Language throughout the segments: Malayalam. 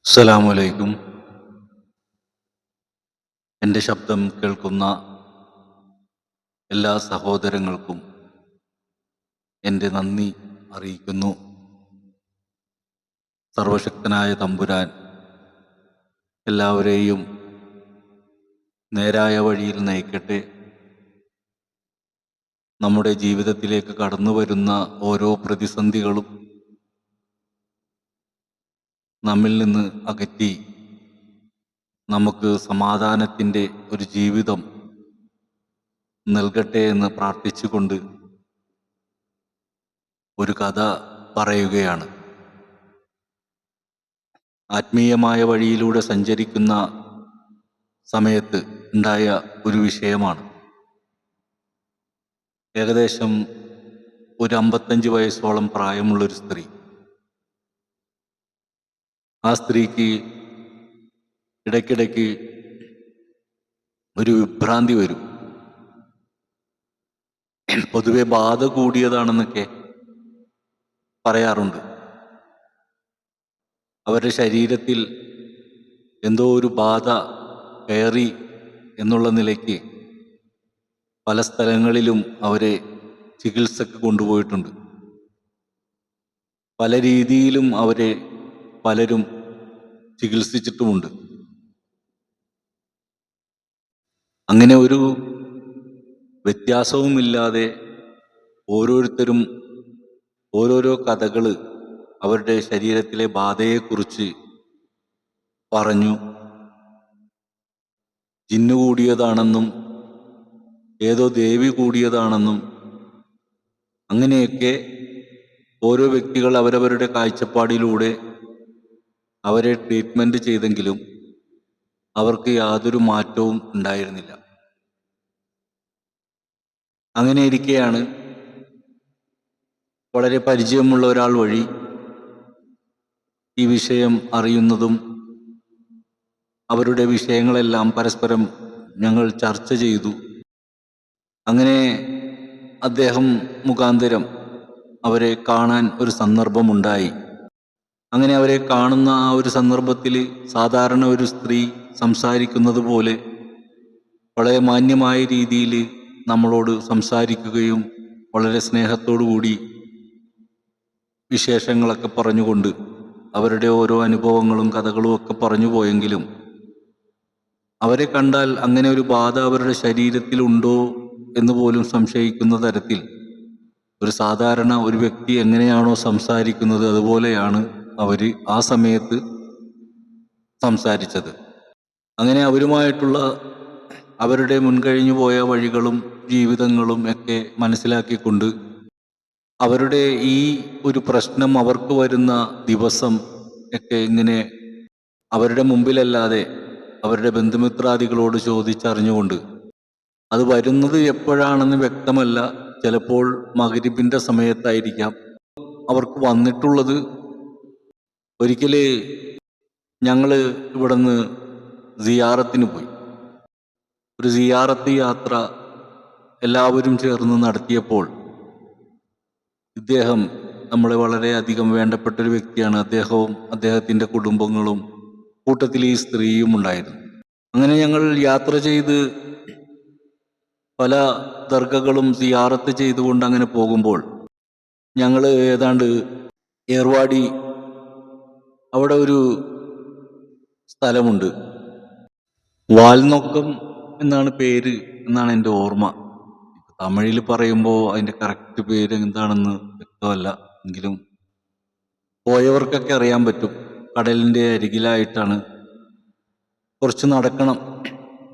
അസ്സലാമു അലൈക്കും. എൻ്റെ ശബ്ദം കേൾക്കുന്ന എല്ലാ സഹോദരങ്ങൾക്കും എൻ്റെ നന്ദി അറിയിക്കുന്നു. സർവശക്തനായ തമ്പുരാൻ എല്ലാവരെയും നേരായ വഴിയിൽ നയിക്കട്ടെ. നമ്മുടെ ജീവിതത്തിലേക്ക് കടന്നു വരുന്ന ഓരോ പ്രതിസന്ധികളും നമ്മിൽ നിന്ന് അകറ്റി നമുക്ക് സമാധാനത്തിൻ്റെ ഒരു ജീവിതം നൽകട്ടെ എന്ന് പ്രാർത്ഥിച്ചുകൊണ്ട് ഒരു കഥ പറയുകയാണ്. ആത്മീയമായ വഴിയിലൂടെ സഞ്ചരിക്കുന്ന സമയത്ത് ഉണ്ടായ ഒരു വിഷയമാണ്. ഏകദേശം ഒരു 55 വയസ്സോളം പ്രായമുള്ളൊരു സ്ത്രീ. ആ സ്ത്രീക്ക് ഇടയ്ക്കിടയ്ക്ക് ഒരു വിഭ്രാന്തി വരും. പൊതുവെ ബാധ കൂടിയതാണെന്നൊക്കെ പറയാറുണ്ട്. അവരുടെ ശരീരത്തിൽ എന്തോ ഒരു ബാധ കയറി എന്നുള്ള നിലയ്ക്ക് പല സ്ഥലങ്ങളിലും അവരെ ചികിത്സക്ക് കൊണ്ടുപോയിട്ടുണ്ട്. പല രീതിയിലും അവരെ പലരും ചികിത്സിച്ചിട്ടുമുണ്ട്. അങ്ങനെ ഒരു വ്യത്യാസവുമില്ലാതെ ഓരോരുത്തരും ഓരോരോ കഥകൾ അവരുടെ ശരീരത്തിലെ ബാധയെക്കുറിച്ച് പറഞ്ഞു. ജിന്നു കൂടിയതാണെന്നും ഏതോ ദേവി കൂടിയതാണെന്നും അങ്ങനെയൊക്കെ ഓരോ വ്യക്തികൾ അവരവരുടെ കാഴ്ചപ്പാടിലൂടെ അവരെ ട്രീറ്റ്മെൻറ്റ് ചെയ്തെങ്കിലും അവർക്ക് യാതൊരു മാറ്റവും ഉണ്ടായിരുന്നില്ല. അങ്ങനെ ഇരിക്കെയാണ് വളരെ പരിചയമുള്ള ഒരാൾ വഴി ഈ വിഷയം അറിയുന്നതും അവരുടെ വിഷയങ്ങളെല്ലാം പരസ്പരം ഞങ്ങൾ ചർച്ച ചെയ്തു. അങ്ങനെ അദ്ദേഹം മുഖാന്തരം അവരെ കാണാൻ ഒരു സന്ദർഭമുണ്ടായി. അങ്ങനെ അവരെ കാണുന്ന ആ ഒരു സന്ദർഭത്തിൽ സാധാരണ ഒരു സ്ത്രീ സംസാരിക്കുന്നത് പോലെ വളരെ മാന്യമായ രീതിയിൽ നമ്മളോട് സംസാരിക്കുകയും വളരെ സ്നേഹത്തോടു കൂടി വിശേഷങ്ങളൊക്കെ പറഞ്ഞുകൊണ്ട് അവരുടെ ഓരോ അനുഭവങ്ങളും കഥകളും ഒക്കെ പറഞ്ഞു പോയെങ്കിലും അവരെ കണ്ടാൽ അങ്ങനെ ഒരു ബാധ അവരുടെ ശരീരത്തിലുണ്ടോ എന്ന് പോലും സംശയിക്കുന്ന തരത്തിൽ ഒരു സാധാരണ ഒരു വ്യക്തി എങ്ങനെയാണോ സംസാരിക്കുന്നത് അതുപോലെയാണ് അവർ ആ സമയത്ത് സംസാരിച്ചത്. അങ്ങനെ അവരുമായിട്ടുള്ള അവരുടെ മുൻകഴിഞ്ഞു പോയ വഴികളും ജീവിതങ്ങളും ഒക്കെ മനസ്സിലാക്കിക്കൊണ്ട് അവരുടെ ഈ ഒരു പ്രശ്നം അവർക്ക് വരുന്ന ദിവസം ഒക്കെ ഇങ്ങനെ അവരുടെ മുമ്പിലല്ലാതെ അവരുടെ ബന്ധുമിത്രാദികളോട് ചോദിച്ചറിഞ്ഞുകൊണ്ട്, അത് വരുന്നത് എപ്പോഴാണെന്ന് വ്യക്തമല്ല, ചിലപ്പോൾ മഗ്‌രിബിൻ്റെ സമയത്തായിരിക്കാം അവർക്ക് വന്നിട്ടുള്ളത്. ഒരിക്കൽ ഞങ്ങൾ ഇവിടുന്ന് സിയാറത്തിന് പോയി. ഒരു സിയാറത്ത് യാത്ര എല്ലാവരും ചേർന്ന് നടത്തിയപ്പോൾ ഇദ്ദേഹം നമ്മളെ വളരെയധികം വേണ്ടപ്പെട്ടൊരു വ്യക്തിയാണ്. അദ്ദേഹവും അദ്ദേഹത്തിൻ്റെ കുടുംബങ്ങളും കൂട്ടത്തിൽ ഈ സ്ത്രീയും ഉണ്ടായിരുന്നു. അങ്ങനെ ഞങ്ങൾ യാത്ര ചെയ്ത് പല ദർഗകളും സിയാറത്ത് ചെയ്തുകൊണ്ട് അങ്ങനെ പോകുമ്പോൾ ഞങ്ങൾ ഏതാണ്ട് ഏർവാടി അവിടെ ഒരു സ്ഥലമുണ്ട്, വാൽനൊക്കം എന്നാണ് പേര് എന്നാണ് എൻ്റെ ഓർമ്മ. തമിഴിൽ പറയുമ്പോൾ അതിൻ്റെ കറക്റ്റ് പേര് എന്താണെന്ന് വ്യക്തമല്ല, എങ്കിലും പോയവർക്കൊക്കെ അറിയാൻ പറ്റും. കടലിൻ്റെ അരികിലായിട്ടാണ്, കുറച്ച് നടക്കണം,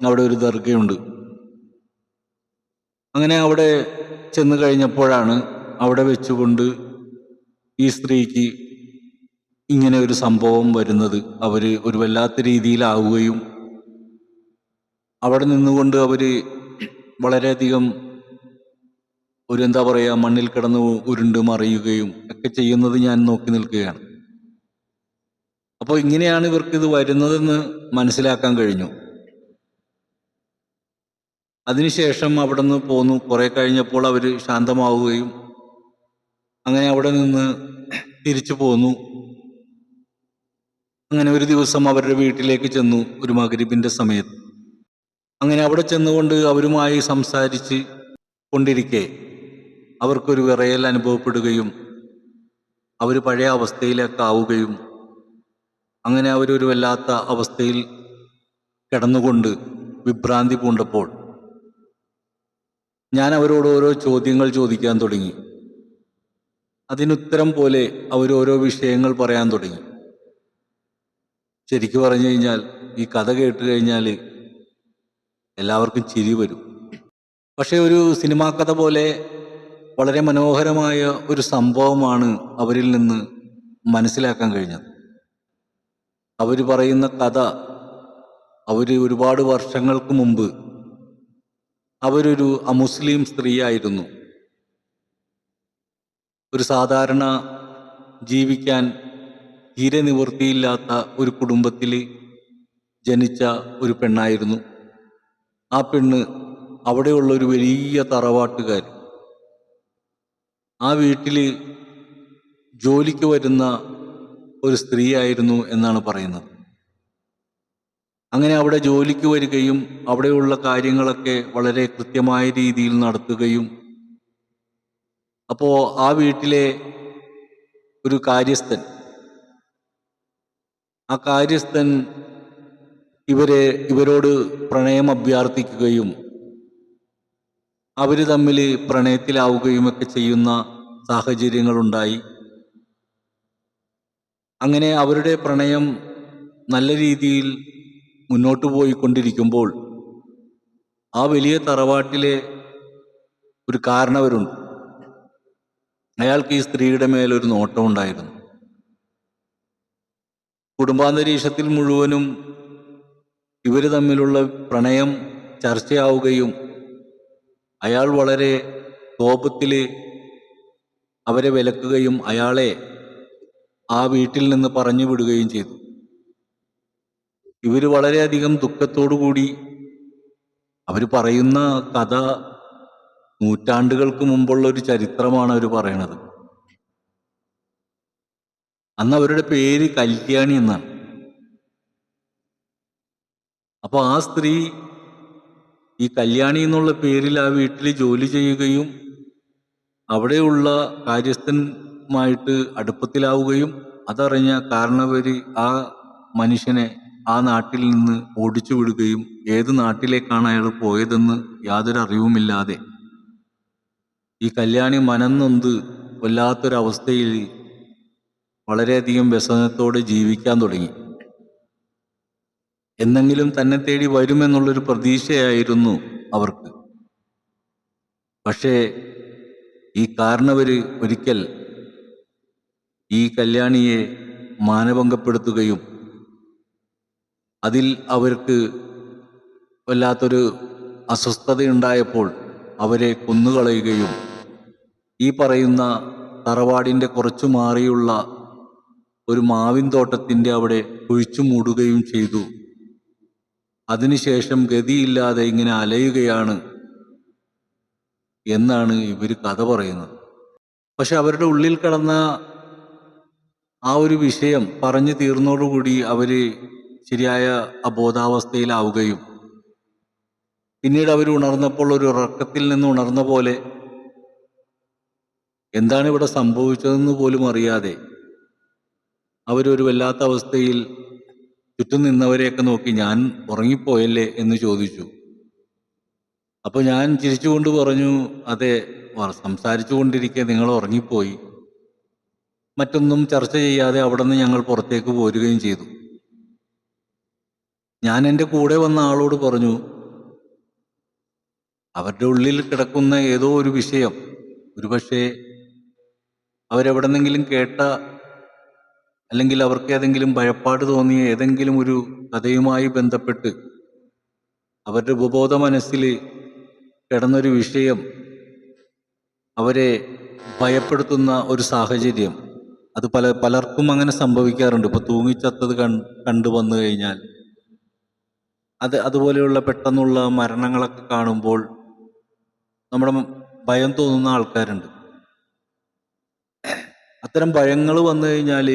അവിടെ ഒരു ദർഗയുണ്ട്. അങ്ങനെ അവിടെ ചെന്ന് കഴിഞ്ഞപ്പോഴാണ് അവിടെ വെച്ചുകൊണ്ട് ഈ സ്ത്രീക്ക് ഇങ്ങനെ ഒരു സംഭവം വരുന്നത്. അവർ ഒരു വല്ലാത്ത രീതിയിലാവുകയും അവിടെ നിന്നുകൊണ്ട് അവർ വളരെയധികം ഒരു എന്താ പറയുക, മണ്ണിൽ കിടന്ന് ഉരുണ്ട് മറിയുകയും ഒക്കെ ചെയ്യുന്നത് ഞാൻ നോക്കി നിൽക്കുകയാണ്. അപ്പോൾ ഇങ്ങനെയാണ് ഇവർക്കിത് വരുന്നതെന്ന് മനസ്സിലാക്കാൻ കഴിഞ്ഞു. അതിനുശേഷം അവിടെ നിന്ന് പോന്നു. കുറെ കഴിഞ്ഞപ്പോൾ അവർ ശാന്തമാവുകയും അങ്ങനെ അവിടെ നിന്ന് തിരിച്ചു പോന്നു. അങ്ങനെ ഒരു ദിവസം അവരുടെ വീട്ടിലേക്ക് ചെന്നു, ഒരു മഗ്‌രിബിന്റെ സമയത്ത്. അങ്ങനെ അവിടെ ചെന്നുകൊണ്ട് അവരുമായി സംസാരിച്ച് കൊണ്ടിരിക്കെ അവർക്കൊരു വിറയൽ അനുഭവപ്പെടുകയും അവർ പഴയ അവസ്ഥയിലേക്ക് ആവുകയും അങ്ങനെ അവരൊരു വല്ലാത്ത അവസ്ഥയിൽ കിടന്നുകൊണ്ട് വിഭ്രാന്തി പൂണ്ടപ്പോൾ ഞാൻ അവരോട് ഓരോ ചോദ്യങ്ങൾ ചോദിക്കാൻ തുടങ്ങി. അതിനുത്തരം പോലെ അവരോരോ വിഷയങ്ങൾ പറയാൻ തുടങ്ങി. ശരിക്കു പറഞ്ഞു കഴിഞ്ഞാൽ ഈ കഥ കേട്ട് കഴിഞ്ഞാൽ എല്ലാവർക്കും ചിരി വരും. പക്ഷെ ഒരു സിനിമാ കഥ പോലെ വളരെ മനോഹരമായ ഒരു സംഭവമാണ് അവരിൽ നിന്ന് മനസ്സിലാക്കാൻ കഴിഞ്ഞത്. അവർ പറയുന്ന കഥ, അവർ ഒരുപാട് വർഷങ്ങൾക്ക് മുമ്പ് അവരൊരു അമുസ്ലിം സ്ത്രീയായിരുന്നു. ഒരു സാധാരണ ജീവിക്കാൻ തീരെ നിവൃത്തിയില്ലാത്ത ഒരു കുടുംബത്തിൽ ജനിച്ച ഒരു പെണ്ണായിരുന്നു. ആ പെണ്ണ് അവിടെയുള്ള ഒരു വലിയ തറവാട്ടുകാർ, ആ വീട്ടിൽ ജോലിക്ക് വരുന്ന ഒരു സ്ത്രീയായിരുന്നു എന്നാണ് പറയുന്നത്. അങ്ങനെ അവിടെ ജോലിക്ക് വരികയും അവിടെയുള്ള കാര്യങ്ങളൊക്കെ വളരെ കൃത്യമായ രീതിയിൽ നടത്തുകയും, അപ്പോൾ ആ വീട്ടിലെ ഒരു കാര്യസ്ഥൻ, ആ കാര്യസ്ഥൻ ഇവരോട് പ്രണയം അഭ്യർത്ഥിക്കുകയും അവർ തമ്മിൽ പ്രണയത്തിലാവുകയുമൊക്കെ ചെയ്യുന്ന സാഹചര്യങ്ങളുണ്ടായി. അങ്ങനെ അവരുടെ പ്രണയം നല്ല രീതിയിൽ മുന്നോട്ട് പോയിക്കൊണ്ടിരിക്കുമ്പോൾ ആ വലിയ തറവാട്ടിലെ ഒരു കാരണവരുണ്ട്. അയാൾക്ക് ഈ സ്ത്രീയുടെ മേലൊരു നോട്ടമുണ്ടായിരുന്നു. കുടുംബാന്തരീക്ഷത്തിൽ മുഴുവനും ഇവർ തമ്മിലുള്ള പ്രണയം ചർച്ചയാവുകയും അയാൾ വളരെ കോപത്തിൽ അവരെ വിലക്കുകയും അയാളെ ആ വീട്ടിൽ നിന്ന് പറഞ്ഞു വിടുകയും ചെയ്തു. ഇവർ വളരെയധികം ദുഃഖത്തോടു കൂടി, അവർ പറയുന്ന കഥ നൂറ്റാണ്ടുകൾക്ക് മുമ്പുള്ള ഒരു ചരിത്രമാണ് അവർ പറയണത്. അന്ന് അവരുടെ പേര് കല്യാണി എന്നാണ്. അപ്പോൾ ആ സ്ത്രീ ഈ കല്യാണി എന്നുള്ള പേരിൽ ആ വീട്ടിൽ ജോലി ചെയ്യുകയും അവിടെയുള്ള കാര്യസ്ഥനുമായിട്ട് അടുപ്പത്തിലാവുകയും അതറിഞ്ഞ കാരണവര് ആ മനുഷ്യനെ ആ നാട്ടിൽ നിന്ന് ഓടിച്ചു വിടുകയും ഏത് നാട്ടിലേക്കാണ് അയാൾ പോയതെന്ന് യാതൊരു അറിവുമില്ലാതെ ഈ കല്യാണി മനംനൊന്ത് വല്ലാത്തൊരവസ്ഥയിൽ വളരെയധികം വ്യസനത്തോടെ ജീവിക്കാൻ തുടങ്ങി. എന്നെങ്കിലും തന്നെ തേടി വരുമെന്നുള്ളൊരു പ്രതീക്ഷയായിരുന്നു അവർക്ക്. പക്ഷേ ഈ കാരണവര് ഒരിക്കൽ ഈ കല്യാണിയെ മാനഭംഗപ്പെടുത്തുകയും അതിൽ അവർക്ക് വല്ലാത്തൊരു അസ്വസ്ഥതയുണ്ടായപ്പോൾ അവരെ കൊന്നുകളയുകയും ഈ പറയുന്ന തറവാടിൻ്റെ കുറച്ചു മാറിയുള്ള ഒരു മാവിൻ തോട്ടത്തിൻ്റെ അവിടെ കുഴിച്ചു മൂടുകയും ചെയ്തു. അതിനുശേഷം ഗതിയില്ലാതെ ഇങ്ങനെ അലയുകയാണ് എന്നാണ് ഇവർ കഥ പറയുന്നത്. പക്ഷെ അവരുടെ ഉള്ളിൽ കിടന്ന ആ ഒരു വിഷയം പറഞ്ഞു തീർന്നതോടുകൂടി അവർ ശരിയായ അബോധാവസ്ഥയിലാവുകയും പിന്നീട് അവർ ഉണർന്നപ്പോൾ ഒരു ഉറക്കത്തിൽ നിന്ന് ഉണർന്ന പോലെ എന്താണ് ഇവിടെ സംഭവിച്ചതെന്ന് പോലും അറിയാതെ അവരൊരു വല്ലാത്ത അവസ്ഥയിൽ ചുറ്റും നിന്നവരെയൊക്കെ നോക്കി ഞാൻ ഉറങ്ങിപ്പോയല്ലേ എന്ന് ചോദിച്ചു. അപ്പോൾ ഞാൻ ചിരിച്ചുകൊണ്ട് പറഞ്ഞു, അതെ, സംസാരിച്ചു കൊണ്ടിരിക്കെ നിങ്ങൾ ഉറങ്ങിപ്പോയി. മറ്റൊന്നും ചർച്ച ചെയ്യാതെ അവിടെ നിന്ന് ഞങ്ങൾ പുറത്തേക്ക് പോരുകയും ചെയ്തു. ഞാൻ എൻ്റെ കൂടെ വന്ന ആളോട് പറഞ്ഞു, അവരുടെ ഉള്ളിൽ കിടക്കുന്ന ഏതോ ഒരു വിഷയം ഒരുപക്ഷെ അവരെവിടെന്നെങ്കിലും കേട്ട അല്ലെങ്കിൽ അവർക്ക് ഏതെങ്കിലും ഭയപ്പാട് തോന്നിയ ഏതെങ്കിലും ഒരു കഥയുമായി ബന്ധപ്പെട്ട് അവരുടെ ഉപബോധ മനസ്സിൽ കിടന്നൊരു വിഷയം അവരെ ഭയപ്പെടുത്തുന്ന ഒരു സാഹചര്യം, അത് പലർക്കും അങ്ങനെ സംഭവിക്കാറുണ്ട്. ഇപ്പോൾ തൂങ്ങിച്ചത്തത് കണ്ടു വന്നു കഴിഞ്ഞാൽ അതുപോലെയുള്ള പെട്ടെന്നുള്ള മരണങ്ങളൊക്കെ കാണുമ്പോൾ നമ്മുടെ ഭയം തോന്നുന്ന ആൾക്കാരുണ്ട്. അത്തരം ഭയങ്ങൾ വന്നു കഴിഞ്ഞാൽ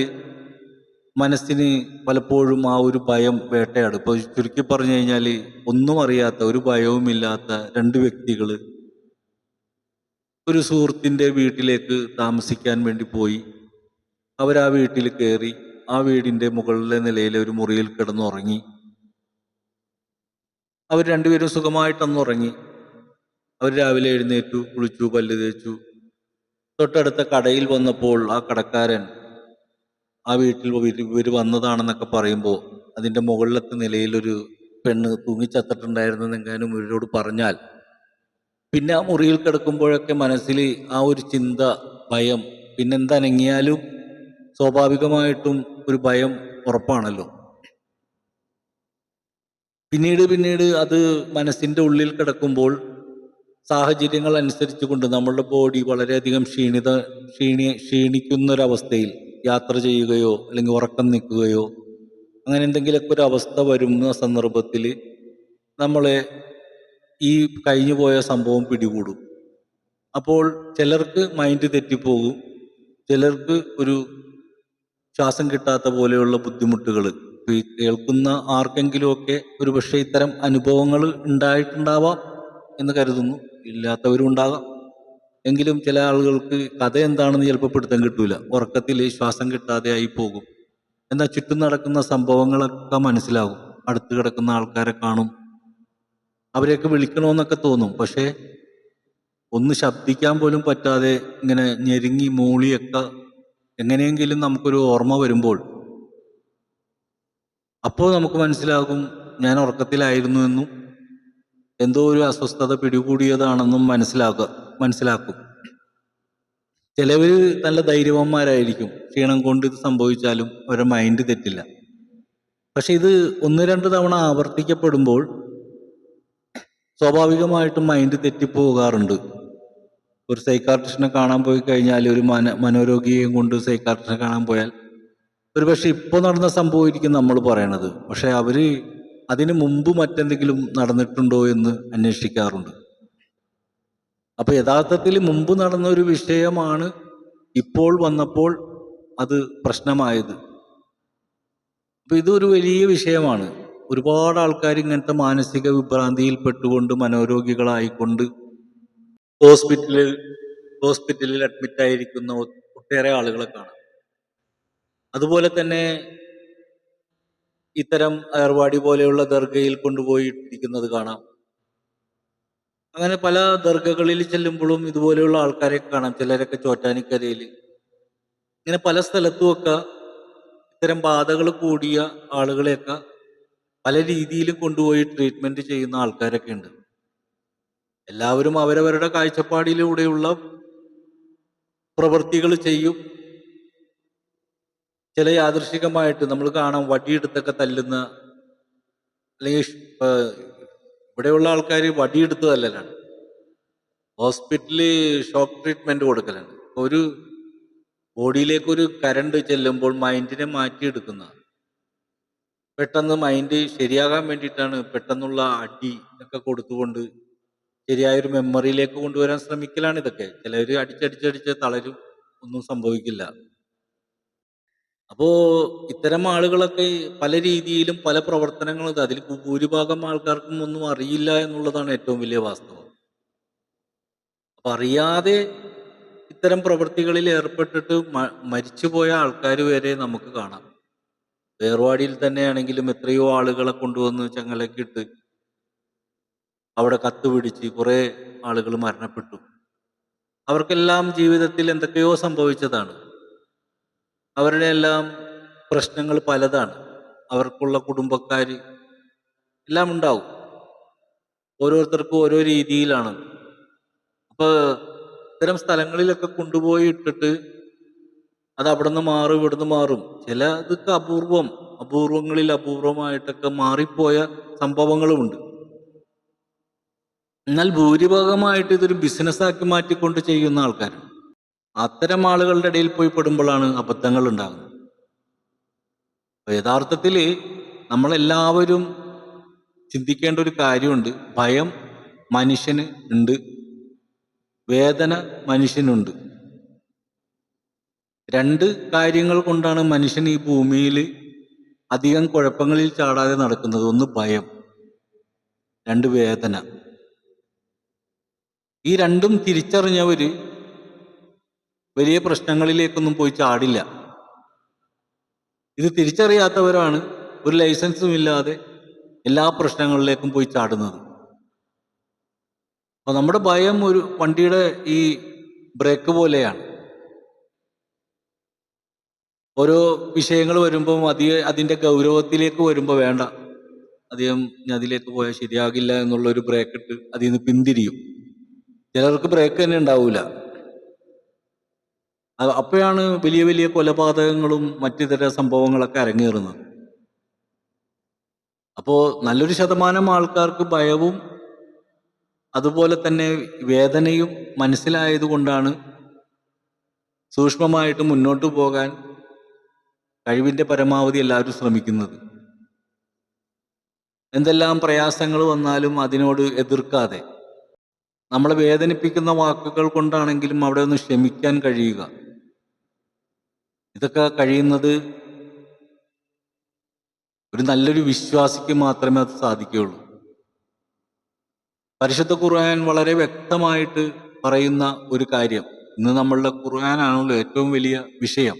മനസ്സിന് പലപ്പോഴും ആ ഒരു ഭയം വേട്ടയാടും. ഇപ്പോൾ ചുരുക്കി പറഞ്ഞു കഴിഞ്ഞാൽ, ഒന്നും അറിയാത്ത, ഒരു ഭയവുമില്ലാത്ത രണ്ട് വ്യക്തികൾ ഒരു സുഹൃത്തിൻ്റെ വീട്ടിലേക്ക് താമസിക്കാൻ വേണ്ടി പോയി. അവരാ വീട്ടിൽ കയറി. ആ വീടിൻ്റെ മുകളിലെ നിലയിലെ ഒരു മുറിയിൽ കിടന്നുറങ്ങി. അവർ രണ്ടുപേരും സുഖമായിട്ടൊന്നുറങ്ങി. അവർ രാവിലെ എഴുന്നേറ്റു, കുളിച്ചു, പല്ല് തേച്ചു. തൊട്ടടുത്ത കടയിൽ വന്നപ്പോൾ ആ കടക്കാരൻ ആ വീട്ടിൽ ഇവർ വന്നതാണെന്നൊക്കെ പറയുമ്പോൾ അതിൻ്റെ മുകളിലത്തെ നിലയിലൊരു പെണ്ണ് തൂങ്ങിച്ചത്തിട്ടുണ്ടായിരുന്നെങ്ങാനും ഇവരോട് പറഞ്ഞാൽ, പിന്നെ ആ മുറിയിൽ കിടക്കുമ്പോഴൊക്കെ മനസ്സിൽ ആ ഒരു ചിന്ത, ഭയം, പിന്നെന്തനങ്ങിയാലും സ്വാഭാവികമായിട്ടും ഒരു ഭയം ഉറപ്പാണല്ലോ. പിന്നീട് അത് മനസ്സിൻ്റെ ഉള്ളിൽ കിടക്കുമ്പോൾ സാഹചര്യങ്ങൾ അനുസരിച്ച് കൊണ്ട് നമ്മളുടെ ബോഡി വളരെയധികം ക്ഷീണിക്കുന്നൊരവസ്ഥയിൽ യാത്ര ചെയ്യുകയോ അല്ലെങ്കിൽ ഉറക്കം നിൽക്കുകയോ അങ്ങനെ എന്തെങ്കിലുമൊക്കെ ഒരു അവസ്ഥ വരുന്ന സന്ദർഭത്തിൽ നമ്മളെ ഈ കഴിഞ്ഞു പോയ സംഭവം പിടികൂടും. അപ്പോൾ ചിലർക്ക് മൈൻഡ് തെറ്റിപ്പോകും, ചിലർക്ക് ഒരു ശ്വാസം കിട്ടാത്ത പോലെയുള്ള ബുദ്ധിമുട്ടുകൾ. ഈ കേൾക്കുന്ന ആർക്കെങ്കിലുമൊക്കെ ഒരു പക്ഷേ ഇത്തരം അനുഭവങ്ങൾ ഉണ്ടായിട്ടുണ്ടാവാം എന്ന് കരുതുന്നു. ഇല്ലാത്തവരും ഉണ്ടാകാം. എങ്കിലും ചില ആളുകൾക്ക് കഥ എന്താണെന്ന് ചിലപ്പോൾ പിടുത്തം കിട്ടൂല. ഉറക്കത്തിൽ ശ്വാസം കിട്ടാതെ ആയി പോകും. എന്നാൽ ചുറ്റും നടക്കുന്ന സംഭവങ്ങളൊക്കെ മനസ്സിലാകും. അടുത്ത് കിടക്കുന്ന ആൾക്കാരെ കാണും, അവരെയൊക്കെ വിളിക്കണമെന്നൊക്കെ തോന്നും. പക്ഷേ ഒന്ന് ശബ്ദിക്കാൻ പോലും പറ്റാതെ ഇങ്ങനെ ഞെരുങ്ങി മൂളിയൊക്കെ എങ്ങനെയെങ്കിലും നമുക്കൊരു ഓർമ്മ വരുമ്പോൾ അപ്പോൾ നമുക്ക് മനസ്സിലാകും ഞാൻ ഉറക്കത്തിലായിരുന്നു എന്നും എന്തോ ഒരു അസ്വസ്ഥത പിടികൂടിയതാണെന്നും മനസ്സിലാക്കും. ചിലവർ നല്ല ധൈര്യവാന്മാരായിരിക്കും. ക്ഷീണം കൊണ്ട് ഇത് സംഭവിച്ചാലും അവരുടെ മൈൻഡ് തെറ്റില്ല. പക്ഷെ ഇത് 1-2 തവണ ആവർത്തിക്കപ്പെടുമ്പോൾ സ്വാഭാവികമായിട്ടും മൈൻഡ് തെറ്റിപ്പോകാറുണ്ട്. ഒരു സൈക്കാട്രിസ്റ്റിനെ കാണാൻ പോയി കഴിഞ്ഞാൽ, ഒരു മനോരോഗിയെയും കൊണ്ട് സൈക്കാട്രിസ്റ്റിനെ കാണാൻ പോയാൽ ഒരു പക്ഷെ ഇപ്പോൾ നടന്ന സംഭവമായിരിക്കും നമ്മൾ പറയണത്. പക്ഷെ അവർ അതിന് മുമ്പ് മറ്റെന്തെങ്കിലും നടന്നിട്ടുണ്ടോ എന്ന് അന്വേഷിക്കാറുണ്ട്. അപ്പോൾ യഥാർത്ഥത്തിൽ മുമ്പ് നടന്ന ഒരു വിഷയമാണ് ഇപ്പോൾ വന്നപ്പോൾ അത് പ്രശ്നമായത്. അപ്പോൾ ഇതൊരു വലിയ വിഷയമാണ്. ഒരുപാട് ആൾക്കാർ ഇങ്ങനത്തെ മാനസിക വിഭ്രാന്തിയിൽ പെട്ടുകൊണ്ട് മനോരോഗികളായിക്കൊണ്ട് ഹോസ്പിറ്റലിൽ അഡ്മിറ്റായിരിക്കുന്ന ഒട്ടേറെ ആളുകളെ കാണാം. അതുപോലെ തന്നെ ഇത്തരം ഏർവാടി പോലെയുള്ള ദർഗയിൽ കൊണ്ടുപോയി ഇരിക്കുന്നത് കാണാം. അങ്ങനെ പല ദർഗകളിൽ ചെല്ലുമ്പോഴും ഇതുപോലെയുള്ള ആൾക്കാരെ കാണാം. ചിലരൊക്കെ ചോറ്റാനിക്കരയിൽ, ഇങ്ങനെ പല സ്ഥലത്തുമൊക്കെ ഇത്തരം ബാധകൾ കൂടിയ ആളുകളെയൊക്കെ പല രീതിയിലും കൊണ്ടുപോയി ട്രീറ്റ്മെന്റ് ചെയ്യുന്ന ആൾക്കാരൊക്കെ ഉണ്ട്. എല്ലാവരും അവരവരുടെ കാഴ്ചപ്പാടിലൂടെയുള്ള പ്രവൃത്തികൾ ചെയ്യും. ചില യാദൃശികമായിട്ട് നമ്മൾ കാണാം വടിയെടുത്തൊക്കെ തല്ലുന്ന, അല്ലെങ്കിൽ ഇവിടെയുള്ള ആൾക്കാർ വടിയെടുത്ത് തല്ലലാണ്. ഹോസ്പിറ്റലിൽ ഷോക്ക് ട്രീറ്റ്മെന്റ് കൊടുക്കലാണ്. ഒരു ബോഡിയിലേക്ക് ഒരു കരണ്ട് ചെല്ലുമ്പോൾ മൈൻഡിനെ മാറ്റിയെടുക്കുന്ന, പെട്ടെന്ന് മൈൻഡ് ശരിയാകാൻ വേണ്ടിയിട്ടാണ് പെട്ടെന്നുള്ള അടി ഒക്കെ കൊടുത്തുകൊണ്ട് ശരിയായൊരു മെമ്മറിയിലേക്ക് കൊണ്ടുവരാൻ ശ്രമിക്കലാണ് ഇതൊക്കെ. ചിലർ അടിച്ചടിച്ചടിച്ച് തളരും, ഒന്നും സംഭവിക്കില്ല. അപ്പോൾ ഇത്തരം ആളുകളൊക്കെ പല രീതിയിലും പല പ്രവർത്തനങ്ങളും, അതിൽ ഭൂരിഭാഗം ആൾക്കാർക്കും ഒന്നും അറിയില്ല എന്നുള്ളതാണ് ഏറ്റവും വലിയ വാസ്തവം. അപ്പം അറിയാതെ ഇത്തരം പ്രവൃത്തികളിൽ ഏർപ്പെട്ടിട്ട് മരിച്ചുപോയ ആൾക്കാർ വരെ നമുക്ക് കാണാം. ഏർവാടിയിൽ തന്നെയാണെങ്കിലും എത്രയോ ആളുകളെ കൊണ്ടുവന്ന് ചങ്ങലക്കിട്ട് അവിടെ കത്ത് പിടിച്ച് കുറേ ആളുകൾ മരണപ്പെട്ടു. അവർക്കെല്ലാം ജീവിതത്തിൽ എന്തൊക്കെയോ സംഭവിച്ചതാണ്. അവരുടെ എല്ലാം പ്രശ്നങ്ങൾ പലതാണ്. അവർക്കുള്ള കുടുംബക്കാർ എല്ലാം ഉണ്ടാവും. ഓരോരുത്തർക്കും ഓരോ രീതിയിലാണ്. അപ്പോൾ ഇത്തരം സ്ഥലങ്ങളിലൊക്കെ കൊണ്ടുപോയി ഇട്ടിട്ട് അത് അവിടെ നിന്ന് മാറും, ഇവിടുന്ന് മാറും. ചില ഇതൊക്കെ അപൂർവങ്ങളിൽ അപൂർവമായിട്ടൊക്കെ മാറിപ്പോയ സംഭവങ്ങളുമുണ്ട്. എന്നാൽ ഭൂരിഭാഗമായിട്ട് ഇതൊരു ബിസിനസ്സാക്കി മാറ്റിക്കൊണ്ട് ചെയ്യുന്ന ആൾക്കാരാണ്. അത്തരം ആളുകളുടെ ഇടയിൽ പോയി പെടുമ്പോഴാണ് അബദ്ധങ്ങൾ ഉണ്ടാകുന്നത്. യഥാർത്ഥത്തിൽ നമ്മളെല്ലാവരും ചിന്തിക്കേണ്ട ഒരു കാര്യമുണ്ട്. ഭയം മനുഷ്യന് ഉണ്ട്, വേദന മനുഷ്യനുണ്ട്. രണ്ട് കാര്യങ്ങൾ കൊണ്ടാണ് മനുഷ്യൻ ഈ ഭൂമിയിൽ അധികം കുഴപ്പങ്ങളിൽ ചാടാതെ നടക്കുന്നത്. ഒന്ന് ഭയം, രണ്ട് വേദന. ഈ രണ്ടും തിരിച്ചറിഞ്ഞവര് വലിയ പ്രശ്നങ്ങളിലേക്കൊന്നും പോയി ചാടില്ല. ഇത് തിരിച്ചറിയാത്തവരാണ് ഒരു ലൈസൻസും ഇല്ലാതെ എല്ലാ പ്രശ്നങ്ങളിലേക്കും പോയി ചാടുന്നത്. അപ്പോൾ നമ്മുടെ ഭയം ഒരു വണ്ടിയുടെ ഈ ബ്രേക്ക് പോലെയാണ്. ഓരോ വിഷയങ്ങൾ വരുമ്പം അതിൻ്റെ ഗൗരവത്തിലേക്ക് വരുമ്പോൾ വേണ്ട, അധികം ഇനി അതിലേക്ക് പോയാൽ ശരിയാകില്ല എന്നുള്ളൊരു ബ്രേക്ക് ഇട്ട് അതിൽ നിന്ന് പിന്തിരിയും. ചിലർക്ക് ബ്രേക്ക് തന്നെ ഉണ്ടാവില്ല. അപ്പോഴാണ് വലിയ വലിയ കൊലപാതകങ്ങളും മറ്റിതര സംഭവങ്ങളൊക്കെ അരങ്ങേറുന്നത്. അപ്പോൾ നല്ലൊരു ശതമാനം ആൾക്കാർക്ക് ഭയവും അതുപോലെ തന്നെ വേദനയും മനസ്സിലായതുകൊണ്ടാണ് സൂക്ഷ്മമായിട്ട് മുന്നോട്ട് പോകാൻ കഴിവിൻ്റെ പരമാവധി എല്ലാവരും ശ്രമിക്കുന്നത്. എന്തെല്ലാം പ്രയാസങ്ങൾ വന്നാലും അതിനോട് എതിർക്കാതെ, നമ്മളെ വേദനിപ്പിക്കുന്ന വാക്കുകൾ കൊണ്ടാണെങ്കിലും അവിടെ ഒന്ന് ക്ഷമിക്കാൻ കഴിയുക. ഇതൊക്കെ കഴിയുന്നത് ഒരു നല്ലൊരു വിശ്വാസിക്ക് മാത്രമേ അത് സാധിക്കുകയുള്ളൂ. പരിശുദ്ധ ഖുർആൻ വളരെ വ്യക്തമായിട്ട് പറയുന്ന ഒരു കാര്യം, ഇന്ന് നമ്മളുടെ ഖുർആനാണല്ലോ ഏറ്റവും വലിയ വിഷയം.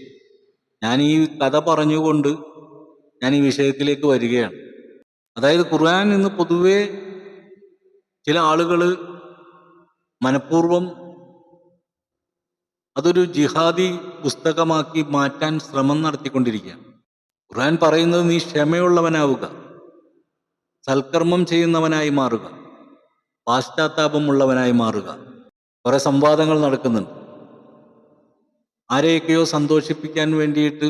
ഞാൻ ഈ കഥ പറഞ്ഞുകൊണ്ട് ഞാൻ ഈ വിഷയത്തിലേക്ക് വരികയാണ്. അതായത് ഖുർആൻ ഇന്ന് പൊതുവെ ചില ആളുകൾ മനഃപൂർവ്വം അതൊരു ജിഹാദി പുസ്തകമാക്കി മാറ്റാൻ ശ്രമം നടത്തിക്കൊണ്ടിരിക്കുകയാണ്. ഖുർആൻ പറയുന്നത് നീ ക്ഷമയുള്ളവനാവുക, സൽക്കർമ്മം ചെയ്യുന്നവനായി മാറുക, പാശ്ചാത്താപമുള്ളവനായി മാറുക. കുറെ സംവാദങ്ങൾ നടക്കുന്നുണ്ട്. ആരെയൊക്കെയോ സന്തോഷിപ്പിക്കാൻ വേണ്ടിയിട്ട്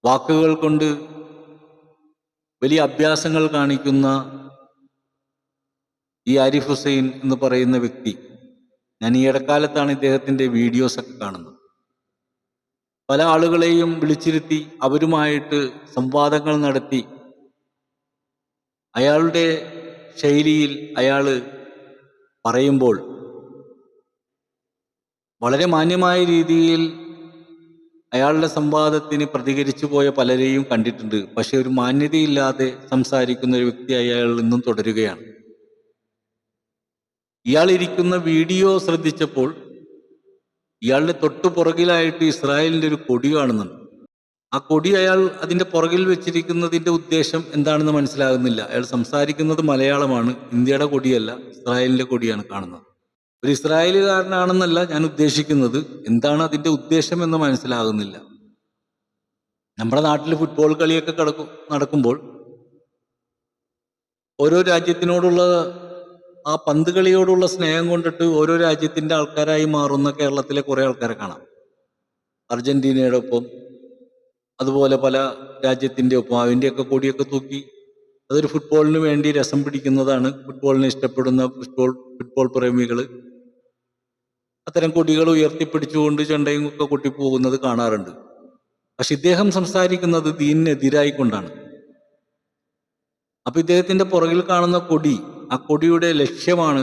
വാക്കുകൾ കൊണ്ട് വലിയ അഭ്യാസങ്ങൾ കാണിക്കുന്ന ഈ ആരിഫ് ഹുസൈൻ എന്ന് പറയുന്ന വ്യക്തി, ഞാൻ ഈ ഇടക്കാലത്താണ് ഇദ്ദേഹത്തിൻ്റെ വീഡിയോസൊക്കെ കാണുന്നത്. പല ആളുകളെയും വിളിച്ചിരുത്തി അവരുമായിട്ട് സംവാദങ്ങൾ നടത്തി അയാളുടെ ശൈലിയിൽ അയാൾ പറയുമ്പോൾ വളരെ മാന്യമായ രീതിയിൽ അയാളുടെ സംവാദത്തിന് പ്രതികരിച്ചു പോയ പലരെയും കണ്ടിട്ടുണ്ട്. പക്ഷെ ഒരു മാന്യതയില്ലാതെ സംസാരിക്കുന്ന ഒരു വ്യക്തി അയാൾ ഇന്നും തുടരുകയാണ്. ഇയാൾ ഇരിക്കുന്ന വീഡിയോ ശ്രദ്ധിച്ചപ്പോൾ ഇയാളുടെ തൊട്ടു പുറകിലായിട്ട് ഇസ്രായേലിൻ്റെ ഒരു കൊടി കാണുന്നുണ്ട്. ആ കൊടി അയാൾ അതിൻ്റെ പുറകിൽ വെച്ചിരിക്കുന്നതിൻ്റെ ഉദ്ദേശം എന്താണെന്ന് മനസ്സിലാകുന്നില്ല. അയാൾ സംസാരിക്കുന്നത് മലയാളമാണ്, ഇന്ത്യയുടെ കൊടിയല്ല, ഇസ്രായേലിൻ്റെ കൊടിയാണ് കാണുന്നത്. ഒരു ഇസ്രായേലുകാരനാണെന്നല്ല ഞാൻ ഉദ്ദേശിക്കുന്നത്, എന്താണ് അതിൻ്റെ ഉദ്ദേശം എന്ന് മനസ്സിലാകുന്നില്ല. നമ്മുടെ നാട്ടിൽ ഫുട്ബോൾ കളിയൊക്കെ നടക്കുമ്പോൾ ഓരോ രാജ്യത്തിനോടുള്ള ആ പന്ത് കളിയോടുള്ള സ്നേഹം കൊണ്ടിട്ട് ഓരോ രാജ്യത്തിൻ്റെ ആൾക്കാരായി മാറുന്ന കേരളത്തിലെ കുറേ ആൾക്കാരെ കാണാം. അർജന്റീനയുടെ ഒപ്പം അതുപോലെ പല രാജ്യത്തിൻ്റെ ഒപ്പം അതിൻ്റെയൊക്കെ കൊടിയൊക്കെ തൂക്കി അതൊരു ഫുട്ബോളിന് വേണ്ടി രസം പിടിക്കുന്നതാണ്. ഫുട്ബോളിനെ ഇഷ്ടപ്പെടുന്ന ഫുട്ബോൾ പ്രേമികൾ അത്തരം കൊടികൾ ഉയർത്തിപ്പിടിച്ചുകൊണ്ട് ചെണ്ടയും ഒക്കെ കൊട്ടിപ്പോകുന്നത് കാണാറുണ്ട്. പക്ഷെ ഇദ്ദേഹം സംസാരിക്കുന്നത് ദീനിനെതിരായിക്കൊണ്ടാണ്. അപ്പം ഇദ്ദേഹത്തിൻ്റെ പുറകിൽ കാണുന്ന കൊടി, ആ കൊടിയുടെ ലക്ഷ്യമാണ്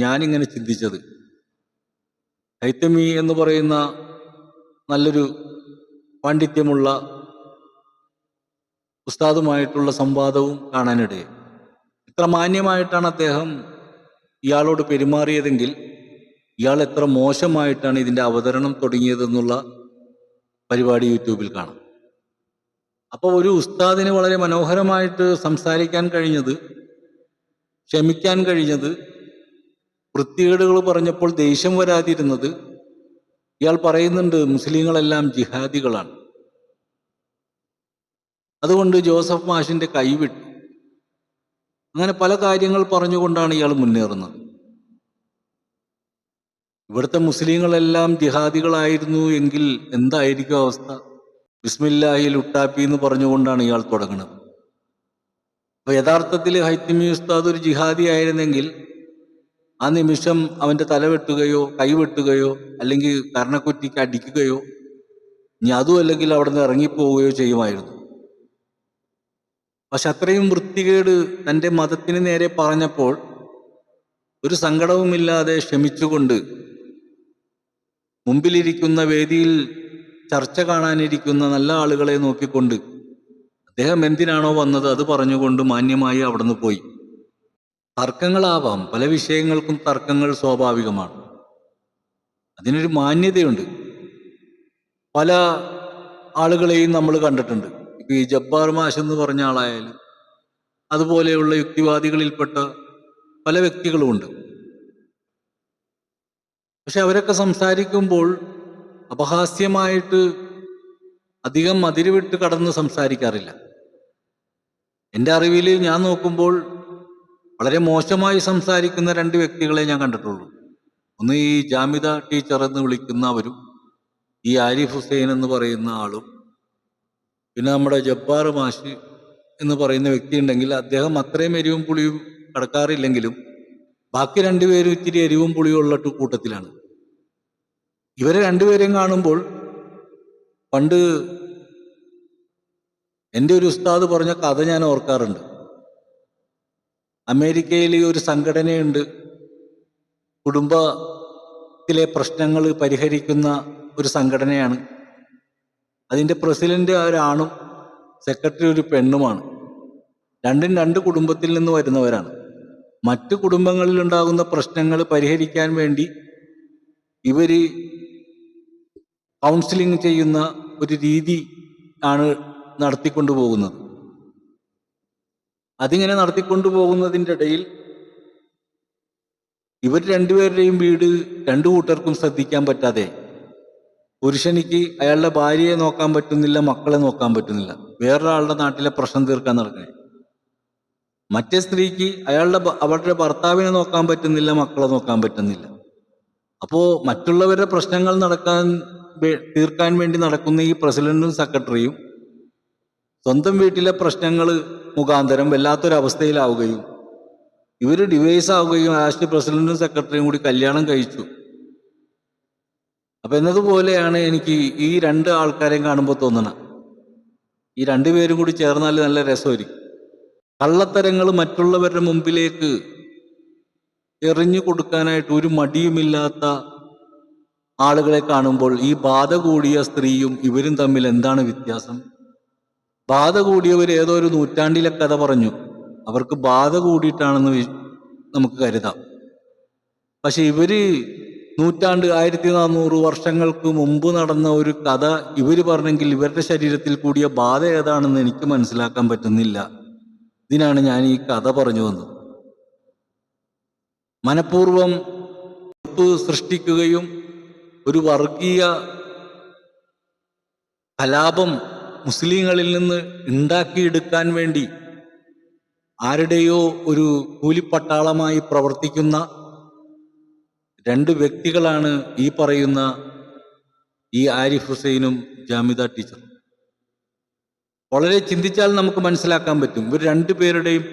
ഞാനിങ്ങനെ ചിന്തിച്ചത്. ഹൈത്തമി എന്ന് പറയുന്ന നല്ലൊരു പാണ്ഡിത്യമുള്ള ഉസ്താദുമായിട്ടുള്ള സംവാദവും കാണാനിടയായി. ഇത്ര മാന്യമായിട്ടാണ് അദ്ദേഹം ഇയാളോട് പെരുമാറിയതെങ്കിൽ ഇയാൾ എത്ര മോശമായിട്ടാണ് ഇതിൻ്റെ അവതരണം തുടങ്ങിയതെന്നുള്ള പരിപാടി യൂട്യൂബിൽ കാണാം. അപ്പോൾ ഒരു ഉസ്താദിന് വളരെ മനോഹരമായിട്ട് സംസാരിക്കാൻ കഴിഞ്ഞത്, ക്ഷമിക്കാൻ കഴിഞ്ഞത്, വൃത്തികേടുകൾ പറഞ്ഞപ്പോൾ ദേഷ്യം വരാതിരുന്നത്, ഇയാൾ പറയുന്നുണ്ട് മുസ്ലിങ്ങളെല്ലാം ജിഹാദികളാണ്, അതുകൊണ്ട് ജോസഫ് മാഷിൻ്റെ കൈവിട്ടു. അങ്ങനെ പല കാര്യങ്ങൾ പറഞ്ഞുകൊണ്ടാണ് ഇയാൾ മുന്നേറുന്നത്. ഇവിടുത്തെ മുസ്ലിങ്ങളെല്ലാം ജിഹാദികളായിരുന്നു എങ്കിൽ എന്തായിരിക്കും അവസ്ഥ? ബിസ്മില്ലാഹിൽ ഉട്ടാപ്പി എന്ന് പറഞ്ഞുകൊണ്ടാണ് ഇയാൾ തുടങ്ങുന്നത്. അപ്പോൾ യഥാർത്ഥത്തിൽ ഹൈത്തമി ഉസ്താദ് ഒരു ജിഹാദി ആയിരുന്നെങ്കിൽ ആ നിമിഷം അവൻ്റെ തല വെട്ടുകയോ കൈ വെട്ടുകയോ അല്ലെങ്കിൽ കർണക്കുറ്റിക്ക് അടിക്കുകയോ ഇനി അതും അല്ലെങ്കിൽ അവിടെ നിന്ന് ഇറങ്ങിപ്പോവുകയോ ചെയ്യുമായിരുന്നു. പക്ഷെ അത്രയും വൃത്തികേട് തൻ്റെ മതത്തിന് നേരെ പറഞ്ഞപ്പോൾ ഒരു സങ്കടവുമില്ലാതെ ക്ഷമിച്ചുകൊണ്ട് മുമ്പിലിരിക്കുന്ന വേദിയിൽ ചർച്ച കാണാനിരിക്കുന്ന നല്ല ആളുകളെ നോക്കിക്കൊണ്ട് അദ്ദേഹം എന്തിനാണോ വന്നത് അത് പറഞ്ഞുകൊണ്ട് മാന്യമായി അവിടുന്ന് പോയി. തർക്കങ്ങളാവാം, പല വിഷയങ്ങൾക്കും തർക്കങ്ങൾ സ്വാഭാവികമാണ്. അതിനൊരു മാന്യതയുണ്ട്. പല ആളുകളെയും നമ്മൾ കണ്ടിട്ടുണ്ട്. ഇപ്പൊ ഈ ജബ്ബാർ മാഷ് എന്ന് പറഞ്ഞ ആളായാലും അതുപോലെയുള്ള യുക്തിവാദികളിൽപ്പെട്ട പല വ്യക്തികളുമുണ്ട്. പക്ഷെ അവരൊക്കെ സംസാരിക്കുമ്പോൾ അപഹാസ്യമായിട്ട് അധികം അതിരുവിട്ട് കടന്ന് സംസാരിക്കാറില്ല. എൻ്റെ അറിവിൽ ഞാൻ നോക്കുമ്പോൾ വളരെ മോശമായി സംസാരിക്കുന്ന രണ്ട് വ്യക്തികളെ ഞാൻ കണ്ടിട്ടുള്ളൂ. ഒന്ന് ഈ ജാമിദ ടീച്ചർ എന്ന് വിളിക്കുന്ന അവരും, ഈ ആരിഫ് ഹുസൈൻ എന്ന് പറയുന്ന ആളും, പിന്നെ നമ്മുടെ ജബ്ബാർ മാഷ് എന്ന് പറയുന്ന വ്യക്തി ഉണ്ടെങ്കിൽ അദ്ദേഹം അത്രയും എരിവും പുളിയും കടക്കാറില്ലെങ്കിലും ബാക്കി രണ്ടുപേരും ഇത്തിരി എരിവും പുളിയും ഉള്ള കൂട്ടത്തിലാണ്. ഇവരെ രണ്ടുപേരെയും കാണുമ്പോൾ പണ്ട് എൻ്റെ ഒരു ഉസ്താദ് പറഞ്ഞ കഥ ഞാൻ ഓർക്കാറുണ്ട്. അമേരിക്കയിൽ ഒരു സംഘടനയുണ്ട്, കുടുംബത്തിലെ പ്രശ്നങ്ങൾ പരിഹരിക്കുന്ന ഒരു സംഘടനയാണ്. അതിൻ്റെ പ്രസിഡന്റ് ഒരാണും സെക്രട്ടറി ഒരു പെണ്ണുമാണ്. രണ്ടും രണ്ട് കുടുംബത്തിൽ നിന്ന് വരുന്നവരാണ്. മറ്റു കുടുംബങ്ങളിലുണ്ടാകുന്ന പ്രശ്നങ്ങൾ പരിഹരിക്കാൻ വേണ്ടി ഇവർ കൗൺസിലിംഗ് ചെയ്യുന്ന ഒരു രീതി ആണ് നടത്തിക്കൊണ്ടു പോകുന്നത്. അതിങ്ങനെ നടത്തിക്കൊണ്ടു പോകുന്നതിൻ്റെ ഇടയിൽ ഇവർ രണ്ടുപേരുടെയും വീട് രണ്ടു കൂട്ടർക്കും ശ്രദ്ധിക്കാൻ പറ്റാതെ, പുരുഷനിക്ക് അയാളുടെ ഭാര്യയെ നോക്കാൻ പറ്റുന്നില്ല, മക്കളെ നോക്കാൻ പറ്റുന്നില്ല, വേറൊരാളുടെ നാട്ടിലെ പ്രശ്നം തീർക്കാൻ നടക്കണേ. മറ്റേ സ്ത്രീക്ക് അവരുടെ ഭർത്താവിനെ നോക്കാൻ പറ്റുന്നില്ല, മക്കളെ നോക്കാൻ പറ്റുന്നില്ല. അപ്പോൾ മറ്റുള്ളവരുടെ പ്രശ്നങ്ങൾ തീർക്കാൻ വേണ്ടി നടക്കുന്ന ഈ പ്രസിഡന്റും സെക്രട്ടറിയും സ്വന്തം വീട്ടിലെ പ്രശ്നങ്ങൾ മുഖാന്തരം വല്ലാത്തൊരവസ്ഥയിലാവുകയും ഇവർ ഡിവൈസ് ആവുകയും ലാസ്റ്റ് പ്രസിഡന്റും സെക്രട്ടറിയും കൂടി കല്യാണം കഴിച്ചു. അപ്പൊ എന്നതുപോലെയാണ് എനിക്ക് ഈ രണ്ട് ആൾക്കാരെയും കാണുമ്പോൾ തോന്നണം, ഈ രണ്ടുപേരും കൂടി ചേർന്നാൽ നല്ല രസമായിരിക്കും. കള്ളത്തരങ്ങൾ മറ്റുള്ളവരുടെ മുമ്പിലേക്ക് എറിഞ്ഞു കൊടുക്കാനായിട്ട് ഒരു മടിയുമില്ലാത്ത ആളുകളെ കാണുമ്പോൾ ഈ ബാധ കൂടിയ സ്ത്രീയും ഇവരും തമ്മിൽ എന്താണ് വ്യത്യാസം? ബാധ കൂടിയവർ ഏതോ ഒരു നൂറ്റാണ്ടിലെ കഥ പറഞ്ഞു, അവർക്ക് ബാധ കൂടിയിട്ടാണെന്ന് നമുക്ക് കരുതാം. പക്ഷെ ഇവര് 1400 വർഷങ്ങൾക്ക് മുമ്പ് നടന്ന ഒരു കഥ ഇവർ പറഞ്ഞെങ്കിൽ ഇവരുടെ ശരീരത്തിൽ കൂടിയ ബാധ ഏതാണെന്ന് എനിക്ക് മനസ്സിലാക്കാൻ പറ്റുന്നില്ല. ഇതിനാണ് ഞാൻ ഈ കഥ പറഞ്ഞു വന്നത്. മനഃപൂർവം സൃഷ്ടിക്കുകയും ഒരു വർഗീയ കലാപം മുസ്ലിങ്ങളിൽ നിന്ന് ഉണ്ടാക്കിയെടുക്കാൻ വേണ്ടി ആരുടെയോ ഒരു കൂലിപ്പട്ടാളമായി പ്രവർത്തിക്കുന്ന രണ്ട് വ്യക്തികളാണ് ഈ പറയുന്ന ഈ ആരിഫ് ഹുസൈനും ജാമിദ ടീച്ചറും. വളരെ ചിന്തിച്ചാൽ നമുക്ക് മനസ്സിലാക്കാൻ പറ്റും. ഇവർ രണ്ടുപേരുടെയും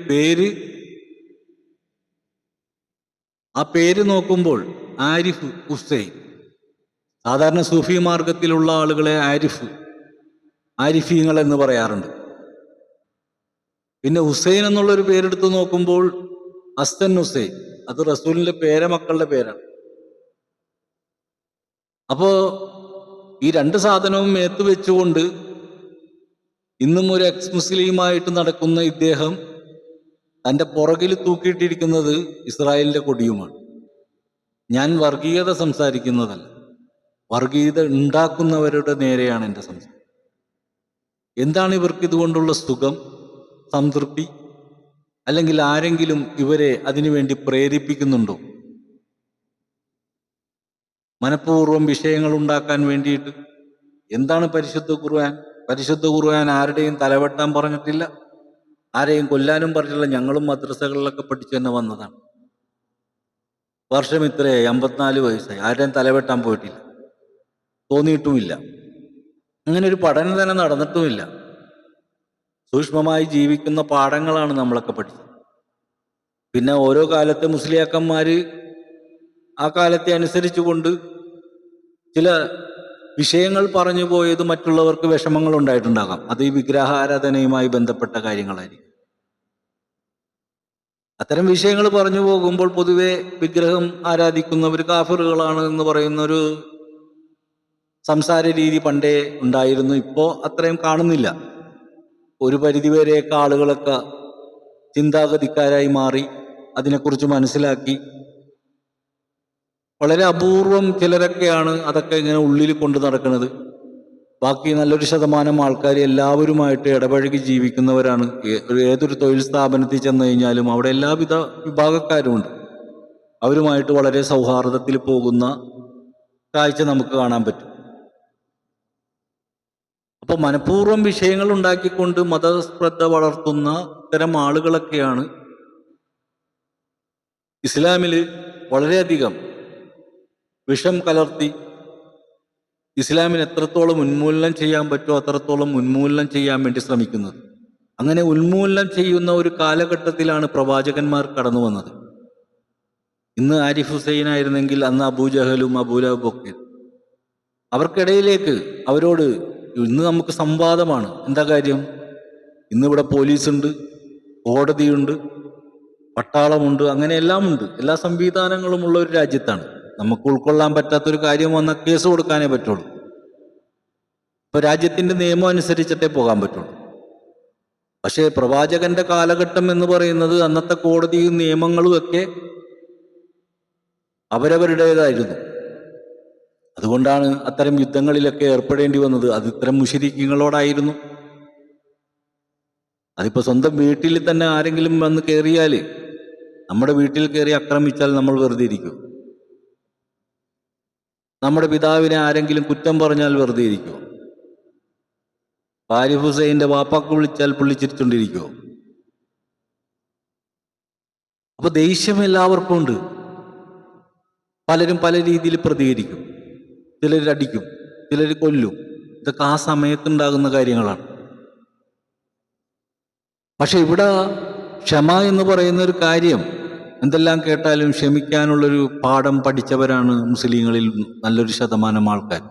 ആ പേര് നോക്കുമ്പോൾ ആരിഫ് ഹുസൈൻ, സാധാരണ സൂഫി മാർഗത്തിലുള്ള ആളുകളെ ആരിഫീങ്ങൾ എന്ന് പറയാറുണ്ട്. പിന്നെ ഹുസൈൻ എന്നുള്ളൊരു പേരെടുത്ത് നോക്കുമ്പോൾ ഹസ്സൻ ഹുസൈൻ, അത് റസൂലിന്റെ പേരമക്കളുടെ പേരാണ്. അപ്പോ ഈ രണ്ട് സാധനവും മേത്ത് വെച്ചുകൊണ്ട് ഇന്നും ഒരു എക്സ് മുസ്ലിമായിട്ട് നടക്കുന്ന ഇദ്ദേഹം തൻ്റെ പുറകിൽ തൂക്കിയിട്ടിരിക്കുന്നത് ഇസ്രായേലിന്റെ കൊടിയുമാണ്. ഞാൻ വർഗീയത സംസാരിക്കുന്നതല്ല, വർഗീയത ഉണ്ടാക്കുന്നവരുടെ നേരെയാണ് എൻ്റെ സംസാരം. എന്താണ് ഇവർക്ക് ഇതുകൊണ്ടുള്ള സുഖം, സംതൃപ്തി? അല്ലെങ്കിൽ ആരെങ്കിലും ഇവരെ അതിനുവേണ്ടി പ്രേരിപ്പിക്കുന്നുണ്ടോ? മനഃപൂർവ്വം വിഷയങ്ങൾ ഉണ്ടാക്കാൻ വേണ്ടിയിട്ട്. എന്താണ് പരിശുദ്ധ ഖുർആൻ? പരിശുദ്ധ ഖുർആൻ ആരുടെയും തലവെട്ടാൻ പറഞ്ഞിട്ടില്ല, ആരെയും കൊല്ലാനും പറഞ്ഞിട്ടില്ല. ഞങ്ങളും മദ്രസകളിലൊക്കെ പഠിച്ചു തന്നെ വന്നതാണ്. വർഷം ഇത്രയായി, 54 വയസ്സായി, ആരുടെയും തലവെട്ടാൻ പോയിട്ടില്ല, തോന്നിയിട്ടുമില്ല. അങ്ങനെ ഒരു പഠനം തന്നെ നടന്നിട്ടുമില്ല. സൂക്ഷ്മമായി ജീവിക്കുന്ന പാഠങ്ങളാണ് നമ്മളൊക്കെ പഠിച്ചത്. പിന്നെ ഓരോ കാലത്തെ മുസ്ലിയാക്കന്മാര് ആ കാലത്തെ അനുസരിച്ചുകൊണ്ട് ചില വിഷയങ്ങൾ പറഞ്ഞു പോയത് മറ്റുള്ളവർക്ക് വിഷമങ്ങൾ ഉണ്ടായിട്ടുണ്ടാകാം. അത് ഈ വിഗ്രഹാരാധനയുമായി ബന്ധപ്പെട്ട കാര്യങ്ങളായിരിക്കും. അത്തരം വിഷയങ്ങൾ പറഞ്ഞു പോകുമ്പോൾ പൊതുവെ വിഗ്രഹം ആരാധിക്കുന്നവർ കാഫിറുകളാണ് എന്ന് പറയുന്ന ഒരു സംസാര രീതി പണ്ടേ ഉണ്ടായിരുന്നു. ഇപ്പോൾ അത്രയും കാണുന്നില്ല. ഒരു പരിധിവരെയൊക്കെ ആളുകളൊക്കെ ചിന്താഗതിക്കാരായി മാറി, അതിനെക്കുറിച്ച് മനസ്സിലാക്കി. വളരെ അപൂർവം ചിലരൊക്കെയാണ് അതൊക്കെ ഇങ്ങനെ ഉള്ളിൽ കൊണ്ട് നടക്കുന്നത്. ബാക്കി നല്ലൊരു ശതമാനം ആൾക്കാർ എല്ലാവരുമായിട്ട് ഇടപഴകി ജീവിക്കുന്നവരാണ്. ഏതൊരു തൊഴിൽ സ്ഥാപനത്തിൽ ചെന്ന് കഴിഞ്ഞാലും അവിടെ എല്ലാവിധ വിഭാഗക്കാരുമുണ്ട്. അവരുമായിട്ട് വളരെ സൗഹാർദ്ദത്തിൽ പോകുന്ന കാഴ്ച നമുക്ക് കാണാൻ പറ്റും. അപ്പോൾ മനഃപൂർവ്വം വിഷയങ്ങൾ ഉണ്ടാക്കിക്കൊണ്ട് മതസ്പർദ്ധ വളർത്തുന്ന ഇത്തരം ആളുകളൊക്കെയാണ് ഇസ്ലാമിൽ വളരെയധികം വിഷം കലർത്തി ഇസ്ലാമിന് എത്രത്തോളം ഉന്മൂലനം ചെയ്യാൻ പറ്റുമോ അത്രത്തോളം ഉന്മൂലനം ചെയ്യാൻ വേണ്ടി ശ്രമിക്കുന്നത്. അങ്ങനെ ഉന്മൂലനം ചെയ്യുന്ന ഒരു കാലഘട്ടത്തിലാണ് പ്രവാചകന്മാർ കടന്നു വന്നത്. ഇന്ന് ആരിഫ് ഹുസൈൻ ആയിരുന്നെങ്കിൽ അന്ന് അബൂജഹലും അബൂലഹബും ഒക്കെ. അവർക്കിടയിലേക്ക് അവരോട് ഇന്ന് നമുക്ക് സംവാദമാണ്. എന്താ കാര്യം? ഇന്നിവിടെ പോലീസുണ്ട്, കോടതിയുണ്ട്, പട്ടാളമുണ്ട്, അങ്ങനെ എല്ലാം ഉണ്ട്. എല്ലാ സംവിധാനങ്ങളും ഉള്ള ഒരു രാജ്യത്താണ്. നമുക്ക് ഉൾക്കൊള്ളാൻ പറ്റാത്തൊരു കാര്യം വന്നാൽ കേസ് കൊടുക്കാനേ പറ്റുള്ളൂ. ഇപ്പൊ രാജ്യത്തിന്റെ നിയമം അനുസരിച്ചിട്ടേ പോകാൻ പറ്റുള്ളൂ. പക്ഷേ പ്രവാചകന്റെ കാലഘട്ടം എന്ന് പറയുന്നത് അന്നത്തെ കോടതിയും നിയമങ്ങളും ഒക്കെ അവരവരുടേതായിരുന്നു. അതുകൊണ്ടാണ് അത്തരം യുദ്ധങ്ങളിലൊക്കെ ഏർപ്പെടേണ്ടി വന്നത്. അത് ഇത്തരം മുശ്രിക്കുകളോടായിരുന്നു. അതിപ്പോ സ്വന്തം വീട്ടിൽ തന്നെ ആരെങ്കിലും വന്ന് കയറിയാൽ, നമ്മുടെ വീട്ടിൽ കയറി ആക്രമിച്ചാൽ നമ്മൾ വെറുതെ ഇരിക്കും? നമ്മുടെ പിതാവിനെ ആരെങ്കിലും കുറ്റം പറഞ്ഞാൽ വെറുതെ ഇരിക്കുമോ? ആരിഫ് ഹുസൈൻ്റെ വാപ്പാക്ക് വിളിച്ചാൽ പുള്ളി ചിരിച്ചുകൊണ്ടിരിക്കുമോ? അപ്പൊ ദേഷ്യം എല്ലാവർക്കും ഉണ്ട്. പലരും പല രീതിയിൽ പ്രതികരിക്കും. ചിലർ അടിക്കും, ചിലർ കൊല്ലും. ഇതൊക്കെ ആ സമയത്തുണ്ടാകുന്ന കാര്യങ്ങളാണ്. പക്ഷെ ഇവിടെ ക്ഷമ എന്ന് പറയുന്ന ഒരു കാര്യം, എന്തെല്ലാം കേട്ടാലും ക്ഷമിക്കാനുള്ളൊരു പാഠം പഠിച്ചവരാണ് മുസ്ലിങ്ങളിൽ നല്ലൊരു ശതമാനം ആൾക്കാർ.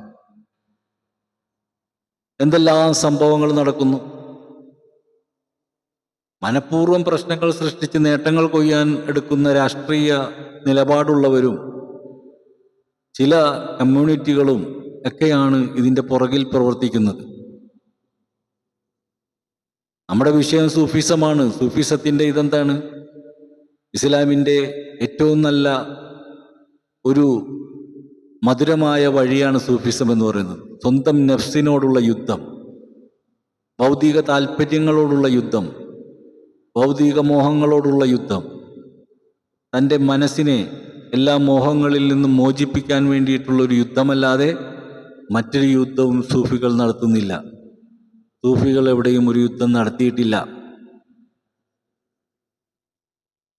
എന്തെല്ലാം സംഭവങ്ങൾ നടക്കുന്നു. മനഃപൂർവ്വം പ്രശ്നങ്ങൾ സൃഷ്ടിച്ച് നേട്ടങ്ങൾ കൊയ്യാൻ എടുക്കുന്ന രാഷ്ട്രീയ നിലപാടുള്ളവരും ചില കമ്മ്യൂണിറ്റികളും ഒക്കെയാണ് ഇതിൻ്റെ പുറകിൽ പ്രവർത്തിക്കുന്നത്. നമ്മുടെ വിഷയം സൂഫിസമാണ്. സൂഫിസത്തിൻ്റെ ഇതെന്താണ്? ഇസ്ലാമിൻ്റെ ഏറ്റവും നല്ല ഒരു മധുരമായ വഴിയാണ് സൂഫിസം എന്ന് പറയുന്നത്. സ്വന്തം നഫ്സിനോടുള്ള യുദ്ധം, ഭൗതിക താല്പര്യങ്ങളോടുള്ള യുദ്ധം, ഭൗതിക മോഹങ്ങളോടുള്ള യുദ്ധം, തൻ്റെ മനസ്സിനെ എല്ലാ മോഹങ്ങളിൽ നിന്നും മോചിപ്പിക്കാൻ വേണ്ടിയിട്ടുള്ളൊരു യുദ്ധമല്ലാതെ മറ്റൊരു യുദ്ധവും സൂഫികൾ നടത്തുന്നില്ല. സൂഫികൾ എവിടെയും ഒരു യുദ്ധം നടത്തിയിട്ടില്ല.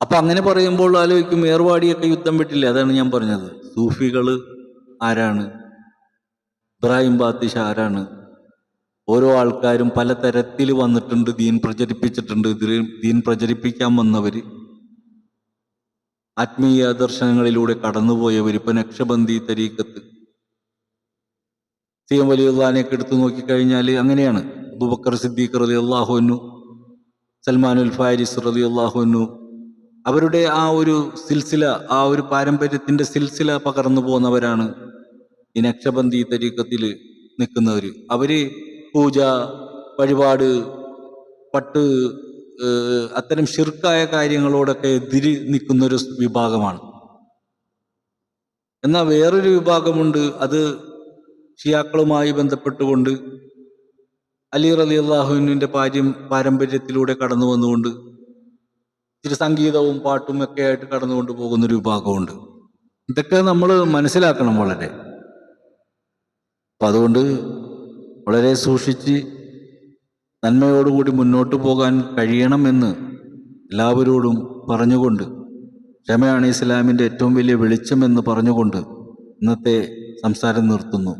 അപ്പൊ അങ്ങനെ പറയുമ്പോൾ ആലോചിക്കും, ഏർവാടിയൊക്കെ യുദ്ധം വിട്ടില്ലേ? അതാണ് ഞാൻ പറഞ്ഞത്. സൂഫികൾ ആരാണ്? ഇബ്രാഹിം ബാത്തിഷ ആരാണ്? ഓരോ ആൾക്കാരും പല തരത്തിൽ വന്നിട്ടുണ്ട്, ദീൻ പ്രചരിപ്പിച്ചിട്ടുണ്ട്. ദീൻ പ്രചരിപ്പിക്കാൻ വന്നവർ, ആത്മീയ ദർശനങ്ങളിലൂടെ കടന്നുപോയവർ. ഇപ്പൊ നക്ഷബന്ദി തരീക്കത്ത് സിയം വലിയുള്ളാനെയൊക്കെ എടുത്തു നോക്കിക്കഴിഞ്ഞാൽ അങ്ങനെയാണ്. അബൂബക്കർ സിദ്ദീഖ് റളിയല്ലാഹു അൻഹു, സൽമാനുൽ ഫാരിസ് റളിയല്ലാഹു അൻഹു, അവരുടെ ആ ഒരു സിൽസില, ആ ഒരു പാരമ്പര്യത്തിന്റെ സിൽസില പകർന്നു പോകുന്നവരാണ് ഈ നക്ഷബന്ദി തരീക്കത്തിൽ നിൽക്കുന്നവർ. അവര് പൂജ, വഴിപാട്, പട്ട്, അത്തരം ഷിർക്കായ കാര്യങ്ങളോടൊക്കെ എതിര് നിൽക്കുന്നൊരു വിഭാഗമാണ്. എന്നാൽ വേറൊരു വിഭാഗമുണ്ട്, അത് ഷിയാക്കളുമായി ബന്ധപ്പെട്ടുകൊണ്ട് അലി റളിയല്ലാഹുവിന്റെ പാരമ്പര്യത്തിലൂടെ കടന്നു വന്നുകൊണ്ട് ഇച്ചിരി സംഗീതവും പാട്ടും ഒക്കെ ആയിട്ട് കടന്നുകൊണ്ട് പോകുന്നൊരു വിഭാഗമുണ്ട്. ഇതൊക്കെ നമ്മൾ മനസ്സിലാക്കണം വളരെ. അപ്പം അതുകൊണ്ട് വളരെ സൂക്ഷിച്ച് നന്മയോടുകൂടി മുന്നോട്ട് പോകാൻ കഴിയണമെന്ന് എല്ലാവരോടും പറഞ്ഞുകൊണ്ട്, ക്ഷമയാണ് ഇസ്ലാമിൻ്റെ ഏറ്റവും വലിയ വെളിച്ചമെന്ന് പറഞ്ഞുകൊണ്ട് ഇന്നത്തെ സംസാരം നിർത്തുന്നു.